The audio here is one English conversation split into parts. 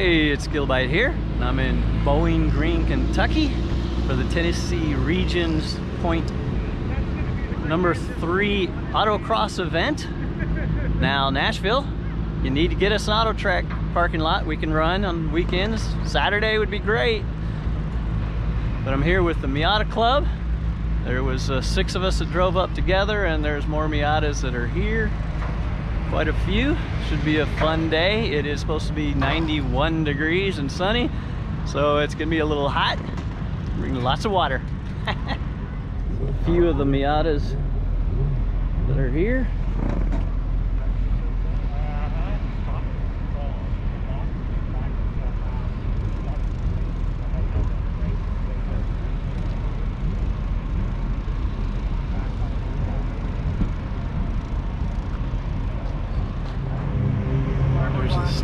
Hey, it's Gilbite here, and I'm in Bowling Green, Kentucky for the Tennessee Region's Point number 3 autocross event. Now, Nashville, you need to get us an auto track parking lot we can run on weekends. Saturday would be great. But I'm here with the Miata Club. There was 6 of us that drove up together, and there's more Miatas that are here. Quite a few. Should be a fun day. It is supposed to be 91 degrees and sunny, so it's gonna be a little hot. Bring lots of water. A few of the Miatas that are here.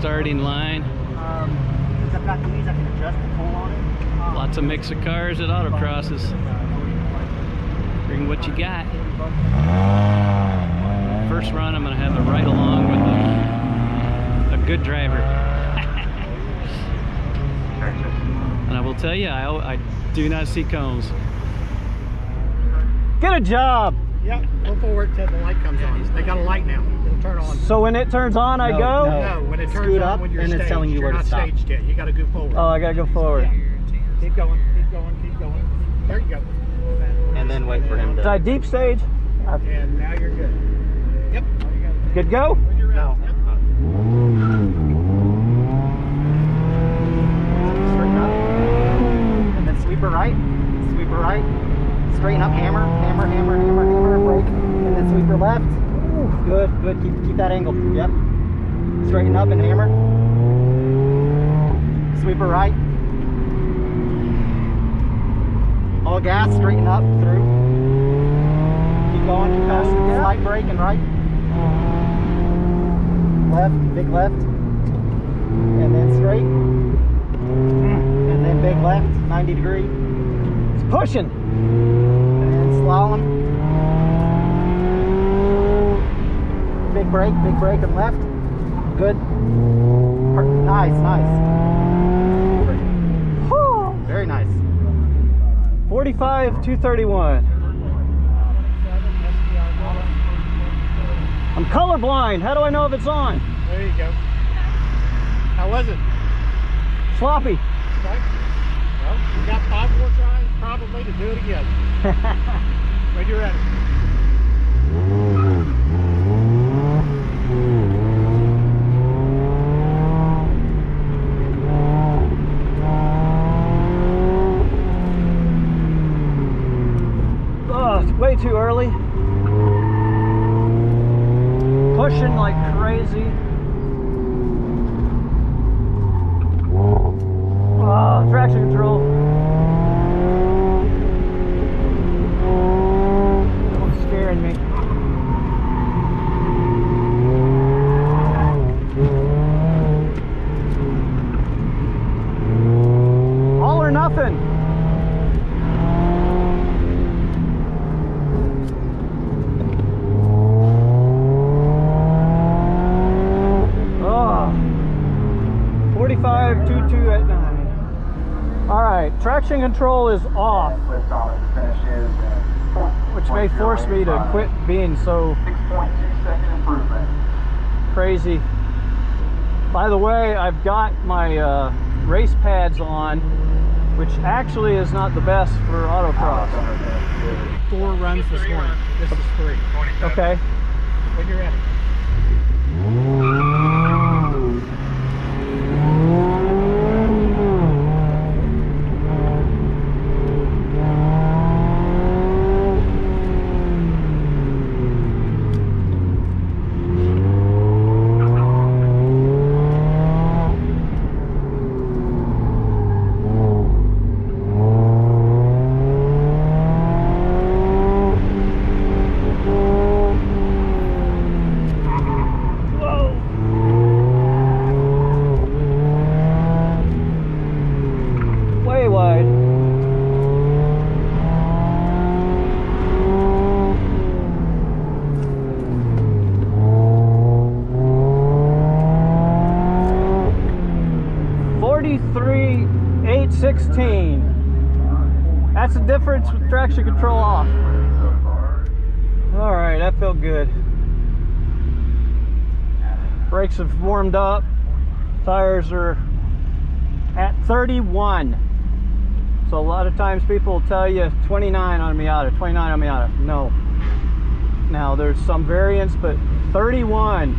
Starting line. I've got these, I can adjust the pull on it. Lots of mix of cars at autocrosses. Bring what you got. First run, I'm going to have a ride along with a good driver. And I will tell you, I do not see cones. Get a job! Yep, go forward till the light comes on. They got a light now. It'll turn on. So when it turns on, I go? No, when it turns on, when you're staged, it's telling you where to stop. Staged yet. You got to go forward. Oh, I got to go forward. Yeah. Keep going, keep going, keep going. There you go. And then wait for him to... Did I deep stage? And now you're good. Yep. Good to go? No. Yep. Straighten up. And then sweep her right. Sweep her right. Straighten up, hammer, hammer, hammer, hammer, hammer, brake. And then sweep her left. Good, good. Keep that angle. Yep. Straighten up and hammer. Sweep her right. All gas, straighten up, through. Keep going, keep going. Slight brake and right. Left, big left. And then straight. And then big left, 90 degree. It's pushing. And slalom. Big brake and left. Good. Nice, nice. Very nice. 45, 231. I'm colorblind. How do I know if it's on? There you go. How was it? Sloppy. Okay. Well, you got 5 more tries probably to do it again. When you're ready. Oh, it's way too early. Pushing like crazy. Oh, traction control. It's scaring me. All or nothing. Oh, 45, 2.2 at 9. All right, traction control is off, which may force me to quit being so crazy. By the way, I've got my race pads on, which actually is not the best for autocross. 4 runs this morning. This is 3. Okay. When you're ready. 16. That's the difference with traction control off. All right, that felt good. Brakes have warmed up. Tires are at 31. So a lot of times people will tell you 29 on a Miata, 29 on a Miata. No. Now there's some variants, but 31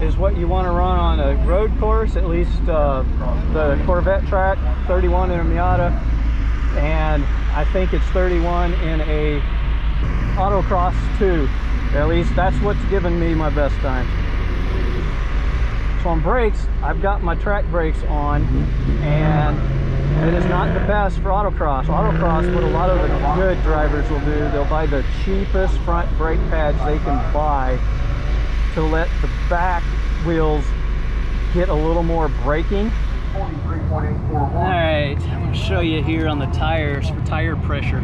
is what you want to run on a road course, at least the Corvette track, 31 in a Miata. And I think it's 31 in a autocross too. At least that's what's given me my best time. So on brakes, I've got my track brakes on, and it is not the best for autocross. Autocross, what a lot of the good drivers will do, they'll buy the cheapest front brake pads they can buy to let the back wheels get a little more braking. Alright, I'm going to show you here on the tires for tire pressure.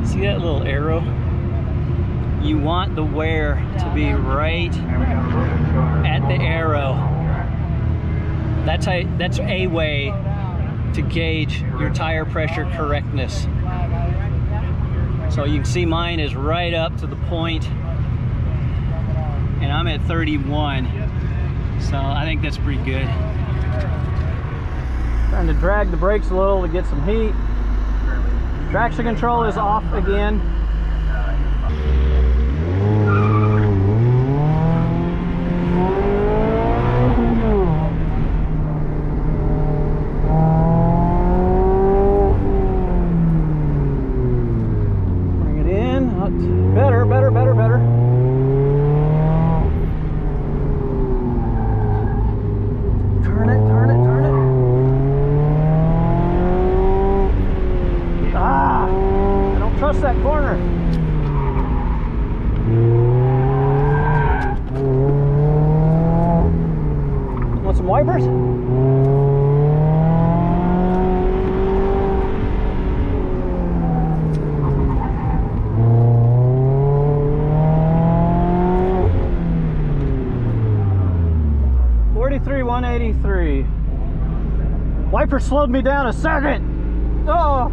See that little arrow? You want the wear to be right at the arrow. That's a way to gauge your tire pressure correctness. So you can see mine is right up to the point, and I'm at 31. So I think that's pretty good. Trying to drag the brakes a little to get some heat. Traction control is off again. Bring it in. Better, better, better, better. Turn it, turn it, turn it. Ah! I don't trust that corner. Want some wipers? $43,183. Wiper slowed me down a second. Oh.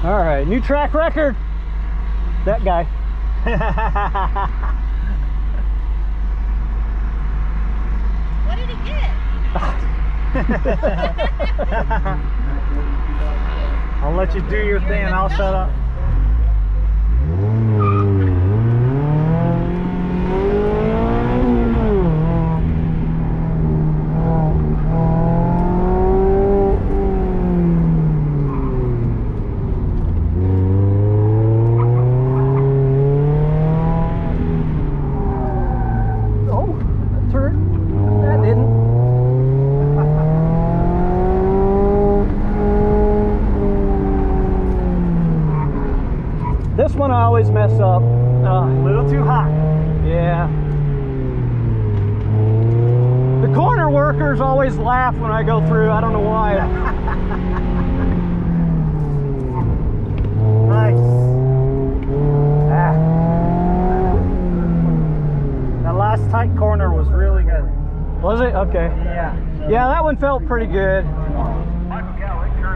All right, new track record. That guy. What did he get? I'll let you do your thing and I'll shut up. This one I always mess up. A little too hot. Yeah. The corner workers always laugh when I go through. I don't know why. Nice. Ah. That last tight corner was really good. Was it? Okay. Yeah. Yeah, that one felt pretty good.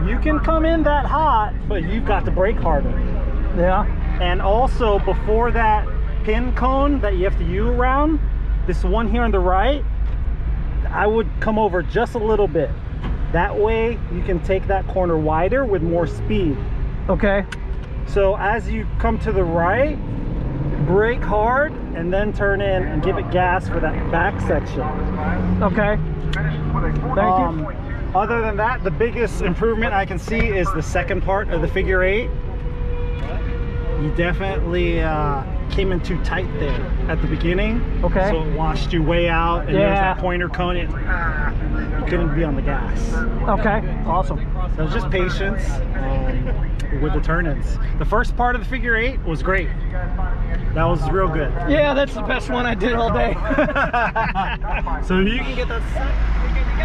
You can come in that hot, but you've got to brake harder. Yeah. And also, before that pin cone that you have to U around, this one here on the right, I would come over just a little bit. That way you can take that corner wider with more speed. Okay. So as you come to the right, brake hard and then turn in and give it gas for that back section. Okay. Thank you. Other than that, the biggest improvement I can see is the second part of the figure 8. You definitely came in too tight there at the beginning. Okay. So it washed you way out, and there's that pointer cone. You couldn't be on the gas. Okay. Awesome. So it was just patience with the turn-ins. The first part of the figure 8 was great. That was real good. Yeah, that's the best one I did all day. So you can get that set. You're good to go.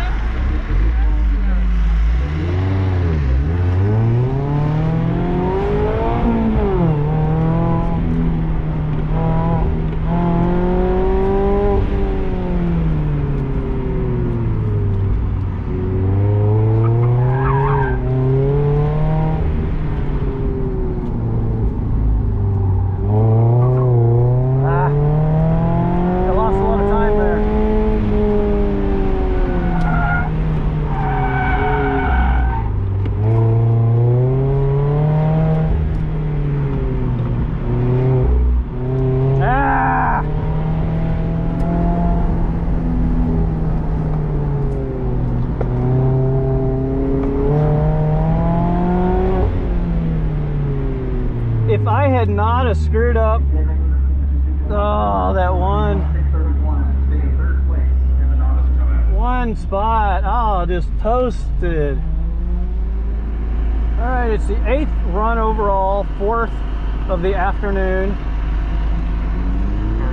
If I had not have screwed up, oh, that one spot, oh, just toasted. All right, it's the 8th run overall, 4th of the afternoon.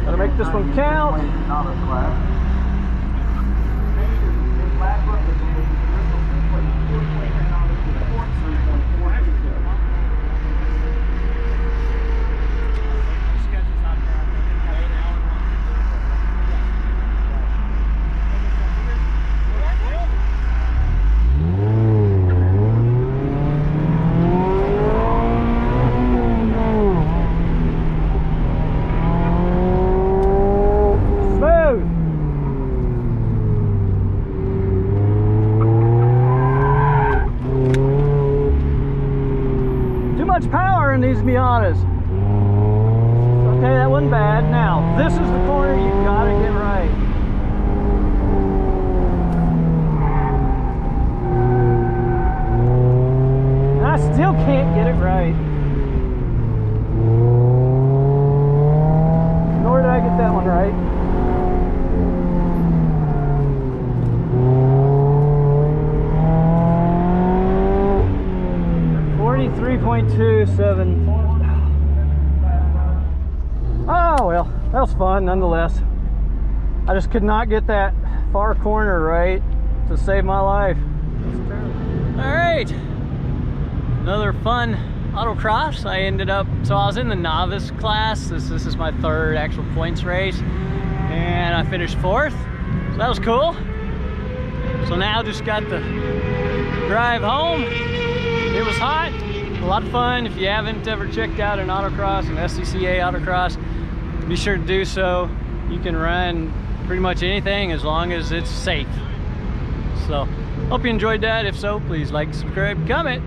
Gotta make this one count. Power in these Miatas. Okay, that wasn't bad. Now, this is the corner you gotta get right. And I still can't get it right. Nor did I get that one right. .27. Oh well, that was fun nonetheless. I just could not get that far corner right to save my life. All right, another fun autocross. I ended up, so I was in the novice class. This is my 3rd actual points race, and I finished 4th, so that was cool. So now just got to drive home. It was hot. A lot of fun. If you haven't ever checked out an autocross, an SCCA autocross, be sure to do so. You can run pretty much anything as long as it's safe. So, hope you enjoyed that. If so, please like, subscribe, comment.